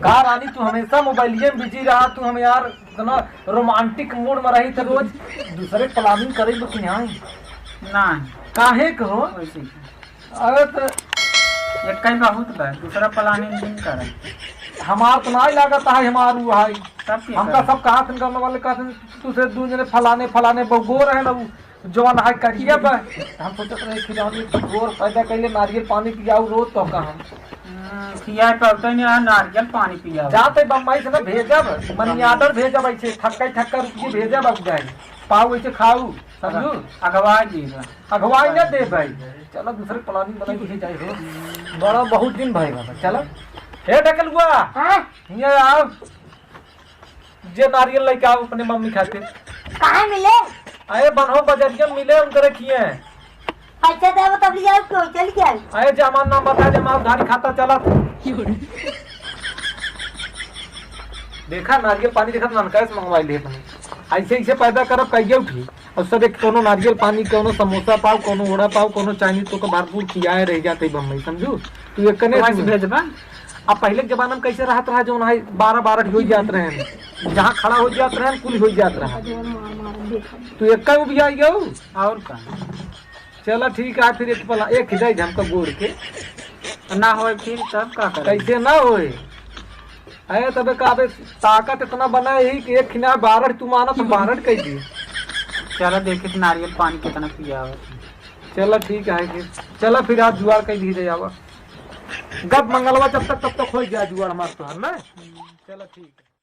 का रानी तू हमेशा मोबाइलिये में बिजी रहा, तू हम यार इतना रोमांटिक मूड में रही तो रोज दूसरे प्लानिंग करे कि नहीं ना काहे कहो। वैसे अरे तो एक कहीं बहुत बा, दूसरा प्लानिंग नहीं करे। हमार तो नहीं लागत है हमार वो है सब हमका सब कहा करने वाले कहते तुझसे दू जने फलाने फलाने बहु रहे ना जवान है करिए बा हम सोचत रहे खिलौनी गोर पैदा कैले नारियल पानी पियाऊ रोज तो का हम खिया पड़ते नहीं नारियल पानी पिया जाते बम्बई से ना भेजब मनी ऑर्डर भेजब ऐसे ठक्का रुपये भेजब अब जाए पाऊ ऐसे खाऊ समझू अगवा जी अगवाई न दे भाई। चलो दूसरे प्लानिंग बनाई के जाए हो बड़ा बहुत दिन भाई बाबा। चलो हे ढकल हुआ ये आओ जे नारियल लेके आओ अपने मम्मी खाते। कहाँ मिले? अरे बनहो बजरिया मिले उनके रखिए पैसा दे वो तब लिया क्यों चल गया? अरे जमान नाम बता जमा उधारी खाता चला देखा नारियल पानी देखा ननका से मंगवाई ले ऐसे ऐसे पैदा करब कहिए उठी और सब एक कोनो नारियल पानी कोनो समोसा पाव कोनो वड़ा पाव कोनो चाइनीज तो भरपूर खियाए रह जाते बम्बई समझू तू एक कने भेजबा। अब पहले के जमाना में कैसे रहत रहा जो 12-12 हो जात रहे जहाँ खड़ा हो जात रहे कुल हो जात रहा तू एक भी आई गो और का। चलो ठीक है फिर एक खिदाई झमका गोड़ के ना हो फिर तब का करे कैसे ना होए। अरे तबे काबे ताकत इतना बना है कि एक खिना 12 तू माना तो 12 कह दिए। चलो देखे नारियल पानी कितना पिया हुआ। चलो ठीक है फिर चलो फिर आज जुआर कह दी जावा गप मंगलवा जब तक तब तक हो गया जुआर हमारे तो है ना। चलो ठीक है।